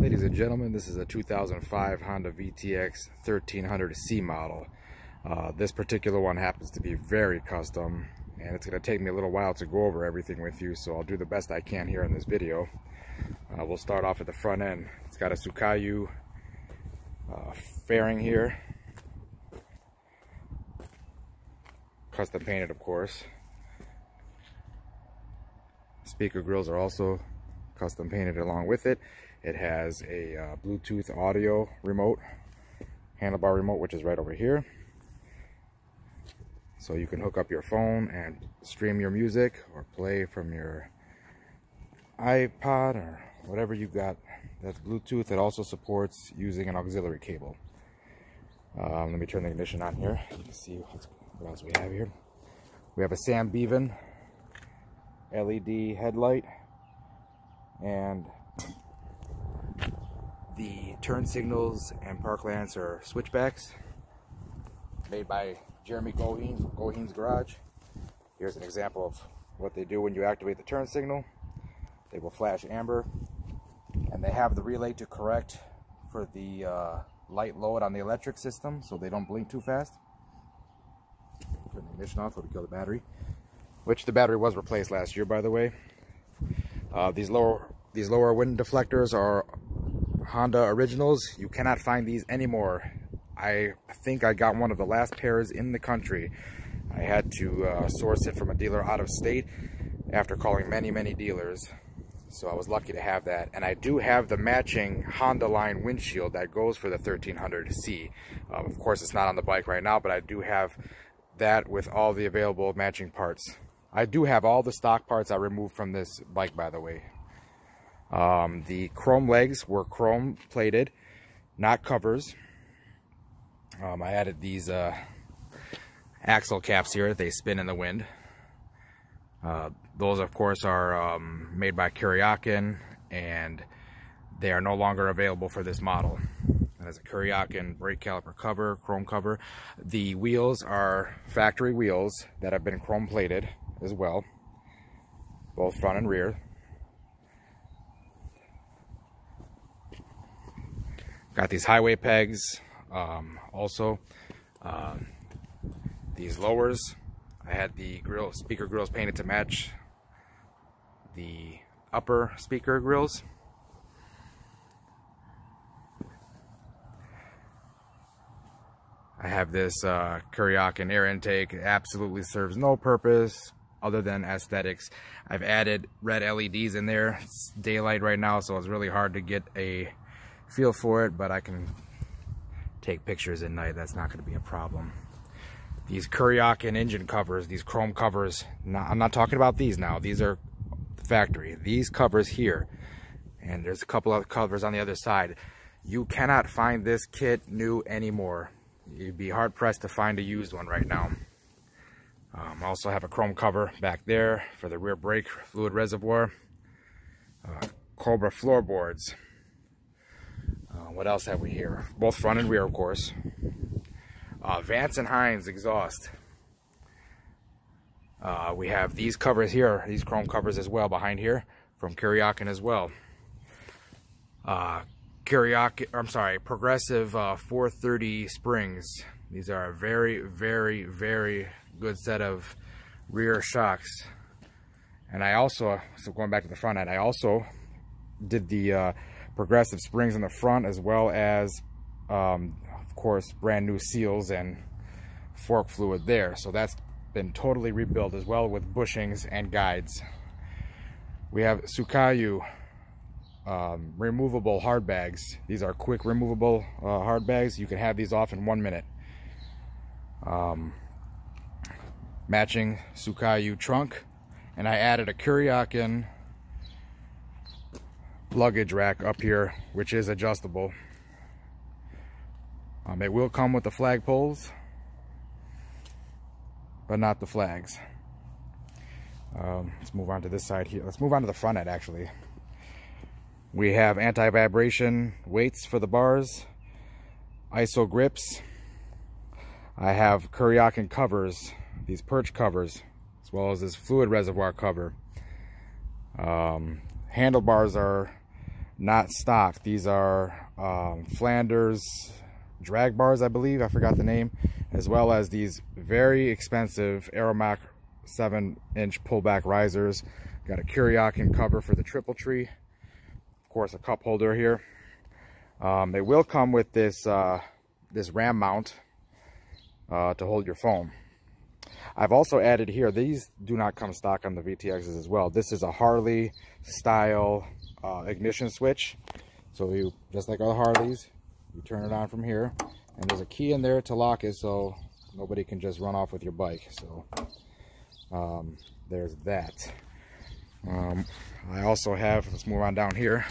Ladies and gentlemen, this is a 2005 Honda VTX 1300C model. This particular one happens to be very custom, and it's going to take me a little while to go over everything with you, so I'll do the best I can here in this video. We'll start off at the front end. It's got a Tsukayu fairing here, custom painted of course. Speaker grills are also custom painted along with it. It has a Bluetooth audio remote, handlebar remote, which is right over here. So you can hook up your phone and stream your music or play from your iPod or whatever you got that's Bluetooth. It also supports using an auxiliary cable. Let me turn the ignition on here. You can see what else we have here. We have a Sam Bevan LED headlight, and the turn signals and park lamps are Switchbacks, made by Jeremy Goheen from Goheen's Garage. Here's an example of what they do when you activate the turn signal. They will flash amber, and they have the relay to correct for the light load on the electric system so they don't blink too fast. Turn the ignition off so we kill the battery, which the battery was replaced last year, by the way. These lower wind deflectors are Honda originals. You cannot find these anymore. I think I got one of the last pairs in the country. I had to source it from a dealer out of state after calling many dealers. So I was lucky to have that. And I do have the matching Honda line windshield that goes for the 1300C. Of course, it's not on the bike right now, but I do have that with all the available matching parts. I do have all the stock parts I removed from this bike, by the way. The chrome legs were chrome plated, not covers. I added these axle caps here. They spin in the wind. Those of course are made by Kuryakin, and they are no longer available for this model. It has a Kuryakin brake caliper cover, chrome cover. The wheels are factory wheels that have been chrome plated as well, both front and rear. Got these highway pegs. Also, these lowers, I had the speaker grills painted to match the upper speaker grills. I have this Kuryakin air intake. It absolutely serves no purpose other than aesthetics. I've added red LEDs in there. It's daylight right now, so it's really hard to get a feel for it, but I can take pictures at night. That's not going to be a problem. These Kuryakin engine covers, these chrome covers, I'm not talking about these now. These are factory. These covers here, and there's a couple of covers on the other side. You cannot find this kit new anymore. You'd be hard pressed to find a used one right now. I also have a chrome cover back there for the rear brake fluid reservoir. Cobra floorboards. What else have we here? Both front and rear, of course. Vance and Hines exhaust. We have these covers here, these chrome covers as well behind here from Kuryakin as well. Progressive 430 springs. These are a very good set of rear shocks. And I also, so going back to the front end, I also did the progressive springs in the front, as well as of course brand new seals and fork fluid there. So that's been totally rebuilt as well with bushings and guides. We have Tsukayu removable hard bags. These are quick removable hard bags. You can have these off in 1 minute. Matching Tsukayu trunk, and I added a Kuryakin luggage rack up here, which is adjustable. It will come with the flag poles, but not the flags. Let's move on to this side here. Let's move on to the front end actually. We have anti-vibration weights for the bars, ISO grips. I have Kuryakin covers, these perch covers, as well as this fluid reservoir cover. Handlebars are not stock. These are Flanders drag bars, I believe. I forgot the name. As well as these very expensive Aeromax 7-inch pullback risers. Got a Kuryakin cover for the triple tree. Of course, a cup holder here. They will come with this this ram mount to hold your phone. I've also added here, these do not come stock on the VTXs as well. This is a Harley style ignition switch. So you, just like other Harleys, you turn it on from here, and there's a key in there to lock it so nobody can just run off with your bike. So there's that. I also have, let's move on down here.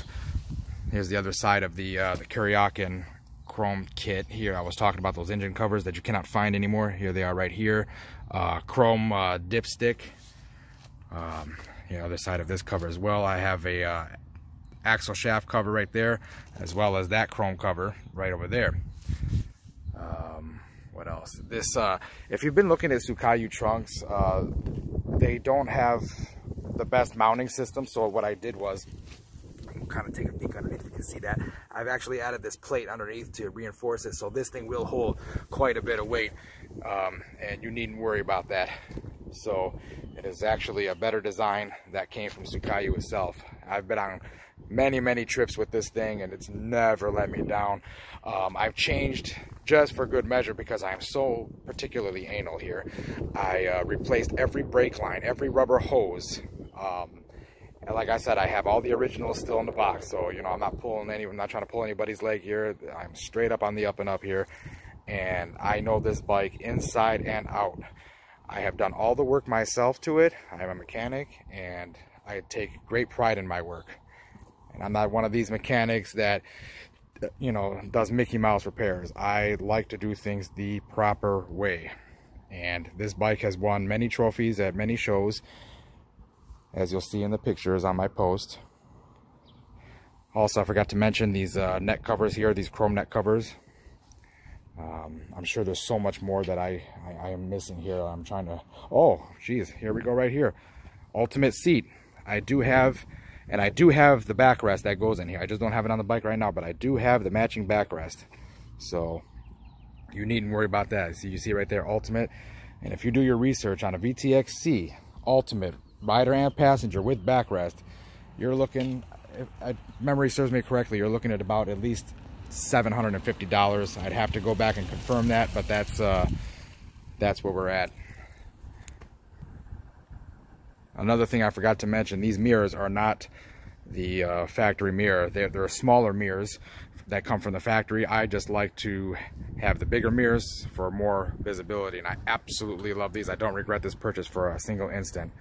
Here's the other side of the Kuryakin chrome kit. Here I was talking about those engine covers that you cannot find anymore. Here they are right here. Chrome dipstick. The other side of this cover as well. I have a axle shaft cover right there, as well as that chrome cover right over there. What else? This, if you've been looking at Tsukayu trunks, they don't have the best mounting system. So what I did was, I'll kind of take a peek underneath, you can see that I've actually added this plate underneath to reinforce it, so this thing will hold quite a bit of weight, and you needn't worry about that. So it is actually a better design that came from Tsukayu itself. I've been on many trips with this thing, and it's never let me down. I've changed just for good measure because I'm so particularly anal here. I replaced every brake line, every rubber hose. And like I said, I have all the originals still in the box, so you know I'm not trying to pull anybody's leg here. I'm straight up on the up and up here, and I know this bike inside and out. I have done all the work myself to it. I am a mechanic, and I take great pride in my work. And I'm not one of these mechanics that, you know, does Mickey Mouse repairs. I like to do things the proper way, and this bike has won many trophies at many shows, as you'll see in the pictures on my post. Also, I forgot to mention these neck covers here, these chrome neck covers. I'm sure there's so much more that I am missing here. I'm trying to, oh geez, here we go right here. Ultimate seat. I do have the backrest that goes in here. I just don't have it on the bike right now, but I do have the matching backrest. So you needn't worry about that. See, you see right there, Ultimate. And if you do your research on a VTX-C Ultimate rider and passenger with backrest, you're looking, if memory serves me correctly, you're looking at about at least $750. I'd have to go back and confirm that, but that's where we're at. Another thing I forgot to mention, these mirrors are not the factory mirror. They're smaller mirrors that come from the factory. I just like to have the bigger mirrors for more visibility, and I absolutely love these. I don't regret this purchase for a single instant.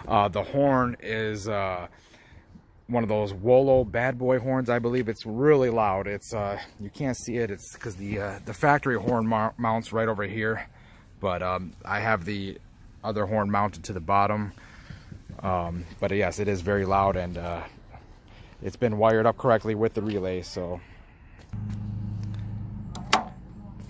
The horn is one of those Wolo bad boy horns, I believe. It's really loud. It's you can't see it. It's because the factory horn mounts right over here, but I have the other horn mounted to the bottom. But yes, it is very loud, and it's been wired up correctly with the relay. So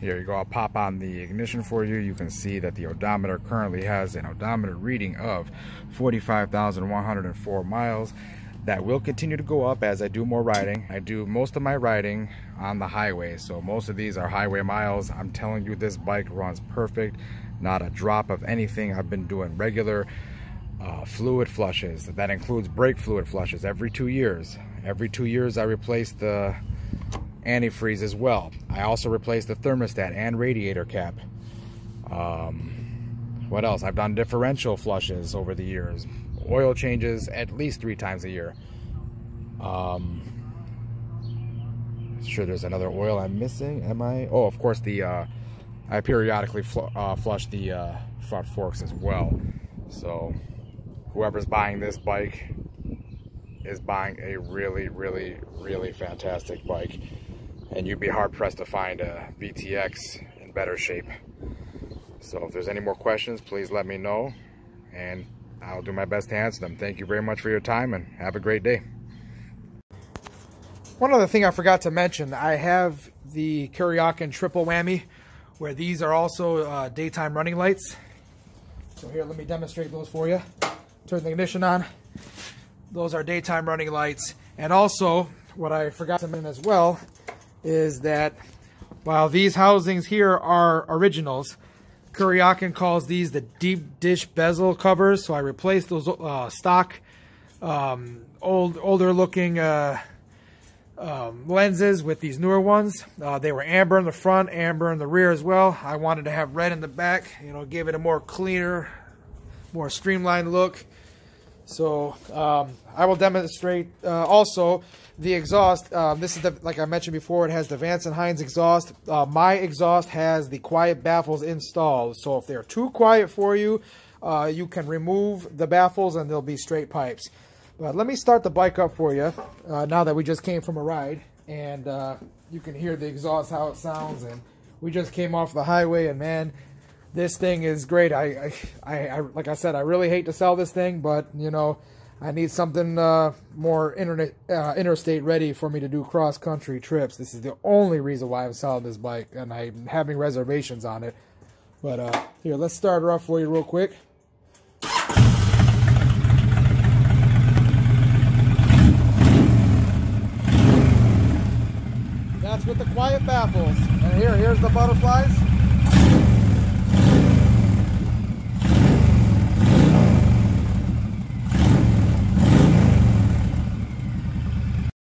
here you go. I'll pop on the ignition for you. You can see that the odometer currently has an odometer reading of 45,104 miles. That will continue to go up as I do more riding. I do most of my riding on the highway, so most of these are highway miles. I'm telling you, this bike runs perfect. Not a drop of anything. I've been doing regular fluid flushes. That includes brake fluid flushes every 2 years. Every 2 years I replace the antifreeze as well. I also replace the thermostat and radiator cap. What else? I've done differential flushes over the years. Oil changes at least 3 times a year. Sure, there's another oil I'm missing. Am I? Oh, of course, I periodically flush the front forks as well. So whoever's buying this bike is buying a really fantastic bike, and you'd be hard pressed to find a VTX in better shape. So if there's any more questions, please let me know, and I'll do my best to answer them. Thank you very much for your time, and have a great day. One other thing I forgot to mention, I have the Kuryakin triple whammy, where these are also daytime running lights. So here, let me demonstrate those for you. Turn the ignition on. Those are daytime running lights. And also, what I forgot to mention as well is that while these housings here are originals, Kuryakin calls these the deep dish bezel covers. So I replaced those stock older looking lenses with these newer ones. They were amber in the front, amber in the rear as well. I wanted to have red in the back, you know, give it a more cleaner, more streamlined look. So I will demonstrate also the exhaust. This is the, like I mentioned before, it has the Vance & Hines exhaust. My exhaust has the quiet baffles installed. So if they're too quiet for you, you can remove the baffles and they'll be straight pipes. But let me start the bike up for you now that we just came from a ride. And you can hear the exhaust, how it sounds. And we just came off the highway, and man, this thing is great. I like I said, I really hate to sell this thing, but you know, I need something more interstate ready for me to do cross-country trips. This is the only reason why I'm selling this bike, and I'm having reservations on it. But here, let's start her up for you real quick. That's with the quiet baffles. And here's the butterflies.